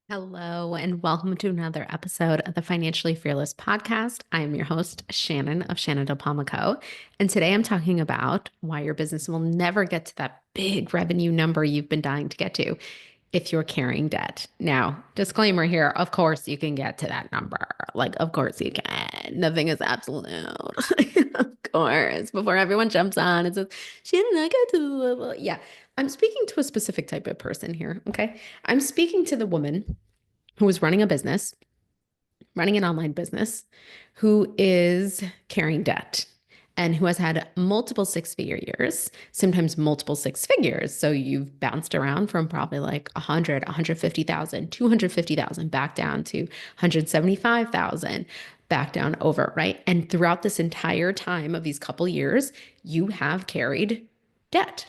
Hello, and welcome to another episode of the Financially Fearless podcast. I am your host, Shannon of Shannon Del Palma Co. And today I'm talking about why your business will never get to that big revenue number you've been dying to get to if you're carrying debt. Now, disclaimer here, of course you can get to that number. Like, of course you can. Nothing is absolute. Of course. Before everyone jumps on and says, Shannon, I got to the level. Yeah. I'm speaking to a specific type of person here. Okay. I'm speaking to the woman who is running a business, running an online business, who is carrying debt and who has had multiple six-figure years, sometimes multiple six figures. So you've bounced around from probably like 100, 150,000, 250,000 back down to 175,000 back down over, right? And throughout this entire time of these couple years, you have carried debt.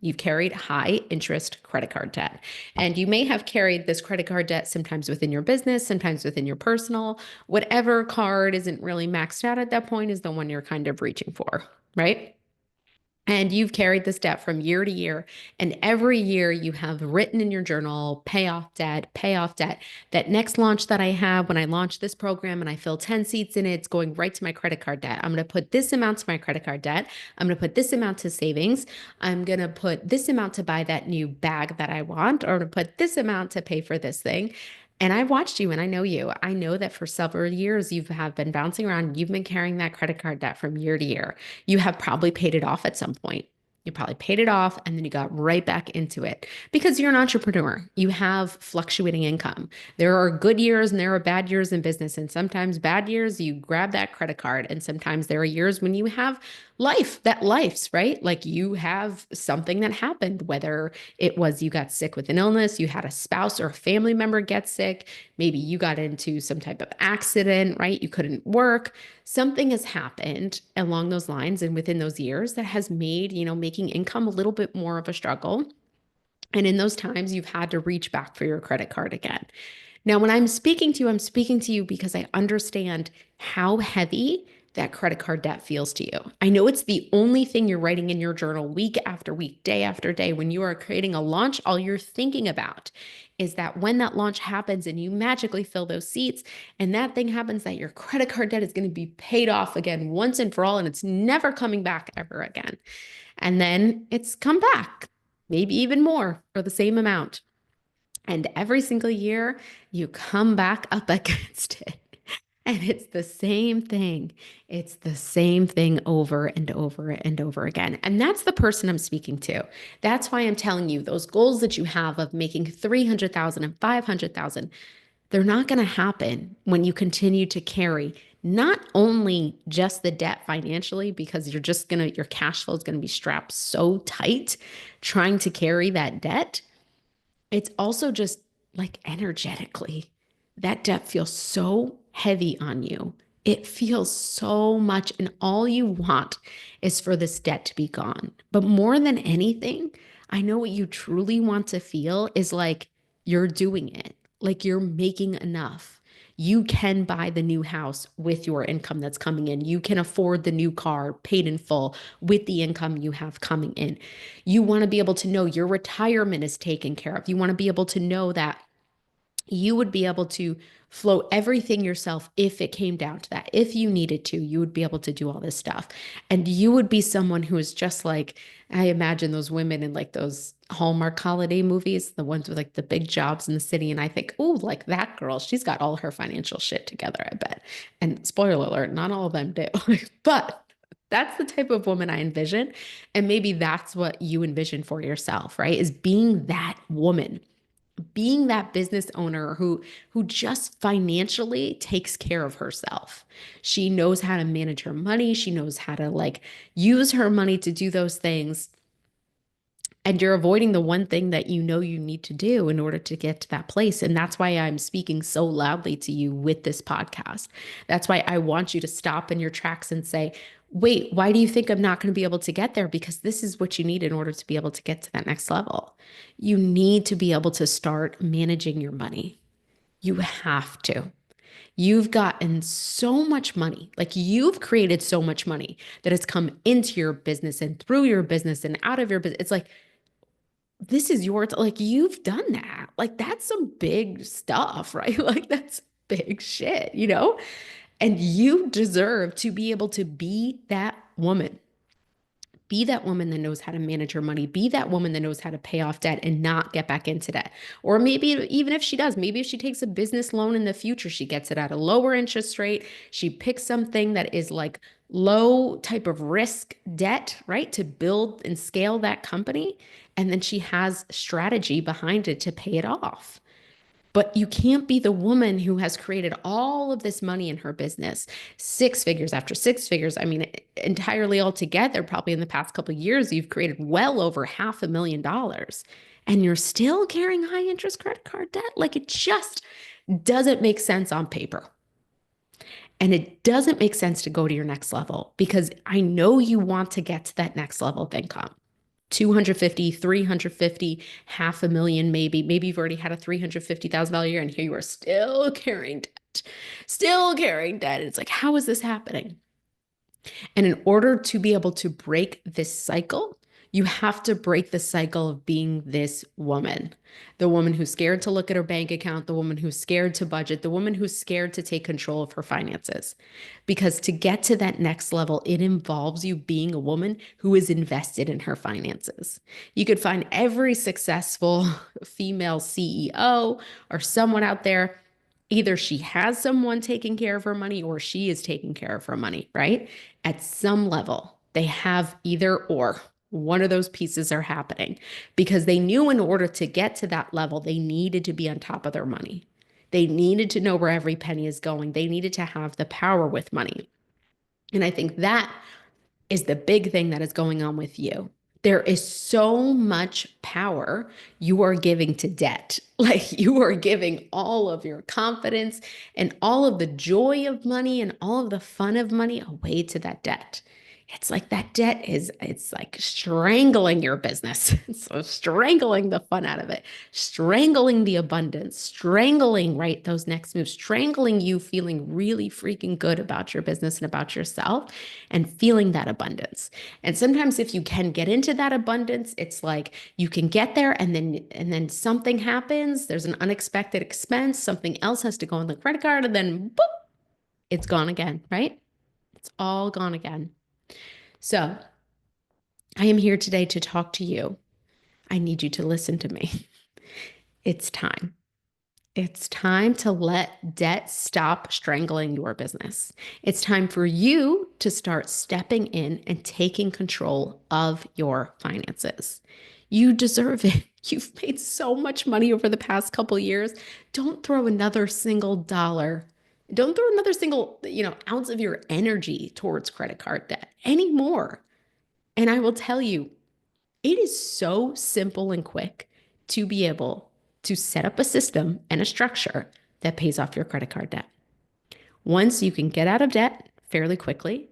You've carried high interest credit card debt. And you may have carried this credit card debt sometimes within your business, sometimes within your personal. Whatever card isn't really maxed out at that point is the one you're kind of reaching for, right? And you've carried this debt from year to year. And every year you have written in your journal, pay off debt, pay off debt. That next launch that I have, when I launch this program and I fill 10 seats in it, it's going right to my credit card debt. I'm going to put this amount to my credit card debt. I'm going to put this amount to savings. I'm going to put this amount to buy that new bag that I want, or to put this amount to pay for this thing. And I've watched you and I know you. I know that for several years you have been bouncing around. You've been carrying that credit card debt from year to year. You have probably paid it off at some point. You probably paid it off and then you got right back into it because you're an entrepreneur. You have fluctuating income. There are good years and there are bad years in business. And sometimes bad years, you grab that credit card. And sometimes there are years when you have life's right. Like you have something that happened, whether it was you got sick with an illness, you had a spouse or a family member get sick, maybe you got into some type of accident, right? You couldn't work. Something has happened along those lines and within those years that has made, making income a little bit more of a struggle. And in those times, you've had to reach back for your credit card again. Now, when I'm speaking to you because I understand how heavy that credit card debt feels to you. I know it's the only thing you're writing in your journal week after week, day after day. When you are creating a launch, all you're thinking about is that when that launch happens and you magically fill those seats and that thing happens, that your credit card debt is going to be paid off again once and for all, and it's never coming back ever again. And then it's come back, maybe even more or the same amount. And every single year, you come back up against it. And it's the same thing. It's the same thing over and over and over again. And that's the person I'm speaking to. That's why I'm telling you those goals that you have of making 300,000 and 500,000, they're not going to happen when you continue to carry not only just the debt financially, because your cash flow is going to be strapped so tight trying to carry that debt. It's also just like energetically, that debt feels so heavy on you. It feels so much, and all you want is for this debt to be gone. But more than anything, I know what you truly want to feel is like you're doing it, like you're making enough. You can buy the new house with your income that's coming in. You can afford the new car paid in full with the income you have coming in. You want to be able to know your retirement is taken care of. You want to be able to know that you would be able to flow everything yourself if it came down to that. If you needed to, you would be able to do all this stuff. And you would be someone who is just like, I imagine those women in like those Hallmark holiday movies, the ones with like the big jobs in the city. And I think, oh, like that girl, she's got all her financial shit together, I bet. And spoiler alert, not all of them do. But that's the type of woman I envision. And maybe that's what you envision for yourself, right? Is being that woman, being that business owner who just financially takes care of herself. She knows how to manage her money. She knows how to like use her money to do those things. And you're avoiding the one thing that you know you need to do in order to get to that place. And that's why I'm speaking so loudly to you with this podcast. That's why I want you to stop in your tracks and say, wait, why do you think I'm not going to be able to get there? Because this is what you need in order to be able to get to that next level. You need to be able to start managing your money. You have to. You've gotten so much money, like you've created so much money that has come into your business and through your business and out of your business. It's like, this is your, like, you've done that. Like, that's some big stuff, right? Like, that's big shit, you know? And you deserve to be able to be that woman. Be that woman that knows how to manage her money. Be that woman that knows how to pay off debt and not get back into debt. Or maybe even if she does, maybe if she takes a business loan in the future, she gets it at a lower interest rate. She picks something that is like low type of risk debt, right? To build and scale that company. And then she has strategy behind it to pay it off. But you can't be the woman who has created all of this money in her business, six figures after six figures. I mean, entirely altogether, probably in the past couple of years, you've created well over $500,000 and you're still carrying high interest credit card debt. Like it just doesn't make sense on paper. And it doesn't make sense to go to your next level because I know you want to get to that next level of income. 250, 350, 500,000, maybe you've already had a $350,000 year and here you are still carrying debt, still carrying debt. It's like, how is this happening? And in order to be able to break this cycle, you have to break the cycle of being this woman, the woman who's scared to look at her bank account, the woman who's scared to budget, the woman who's scared to take control of her finances. Because to get to that next level, it involves you being a woman who is invested in her finances. You could find every successful female CEO or someone out there. Either she has someone taking care of her money or she is taking care of her money, right? At some level, they have either or. One of those pieces are happening because they knew in order to get to that level, they needed to be on top of their money. They needed to know where every penny is going. They needed to have the power with money. And I think that is the big thing that is going on with you. There is so much power you are giving to debt. Like you are giving all of your confidence and all of the joy of money and all of the fun of money away to that debt. It's like that debt it's like strangling your business. So strangling the fun out of it, strangling the abundance, strangling, right, those next moves, strangling you feeling really freaking good about your business and about yourself and feeling that abundance. And sometimes if you can get into that abundance, it's like you can get there and then something happens, there's an unexpected expense, something else has to go on the credit card and then boop, it's gone again, right? It's all gone again. So I am here today to talk to you. I need you to listen to me. It's time. It's time to let debt stop strangling your business. It's time for you to start stepping in and taking control of your finances. You deserve it. You've made so much money over the past couple years. Don't throw another single dollar. Don't throw another single, ounce of your energy towards credit card debt anymore. And I will tell you, it is so simple and quick to be able to set up a system and a structure that pays off your credit card debt. Once you can get out of debt fairly quickly.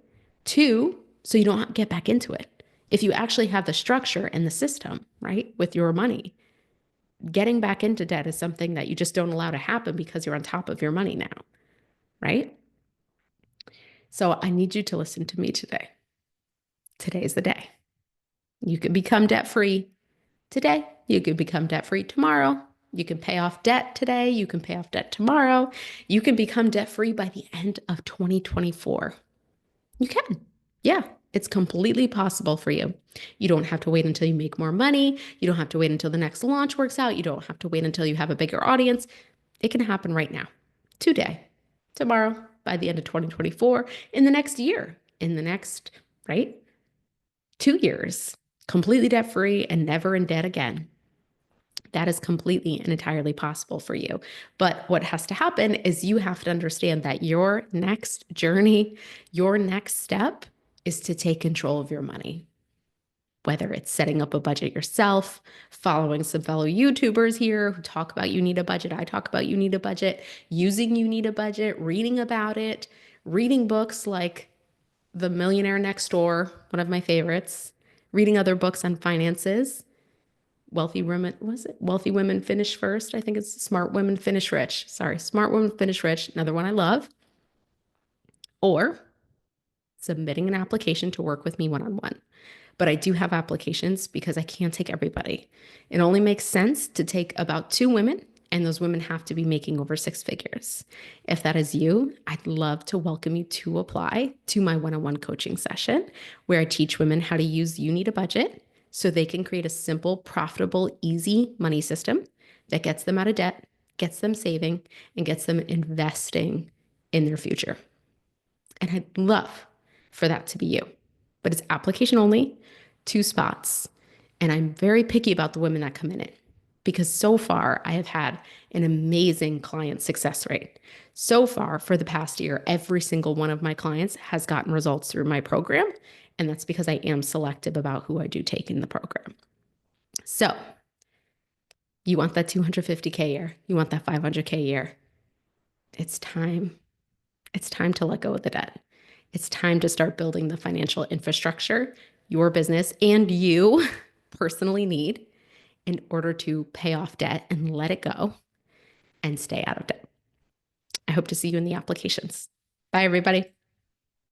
Two, so you don't get back into it. If you actually have the structure and the system, right, with your money, getting back into debt is something that you just don't allow to happen because you're on top of your money now, right? So I need you to listen to me today. Today's the day. You can become debt free today. You could become debt free tomorrow. You can pay off debt today. You can pay off debt tomorrow. You can become debt free by the end of 2024. You can. Yeah, it's completely possible for you. You don't have to wait until you make more money. You don't have to wait until the next launch works out. You don't have to wait until you have a bigger audience. It can happen right now, today, tomorrow, by the end of 2024, in the next year, in the next, right? 2 years, completely debt free and never in debt again. That is completely and entirely possible for you. But what has to happen is you have to understand that your next journey, your next step is to take control of your money. Whether it's setting up a budget yourself, following some fellow YouTubers here who talk about you need a budget, I talk about you need a budget, using you need a budget, reading about it, reading books like The Millionaire Next Door, one of my favorites, reading other books on finances. Wealthy Women, was it? Wealthy Women Finish First. I think it's Smart Women Finish Rich. Sorry, Smart Women Finish Rich, another one I love. Or submitting an application to work with me one-on-one. but I do have applications because I can't take everybody. It only makes sense to take about 2 women, and those women have to be making over 6 figures. If that is you, I'd love to welcome you to apply to my one-on-one coaching session where I teach women how to use You Need a Budget so they can create a simple, profitable, easy money system that gets them out of debt, gets them saving, and gets them investing in their future. And I'd love for that to be you. But it's application only, 2 spots. And I'm very picky about the women that come in it because so far I have had an amazing client success rate. So far, for the past year, every single one of my clients has gotten results through my program. And that's because I am selective about who I do take in the program. So you want that 250K year, you want that 500K year. It's time. It's time to let go of the debt. It's time to start building the financial infrastructure your business and you personally need in order to pay off debt and let it go and stay out of debt. I hope to see you in the applications. Bye, everybody.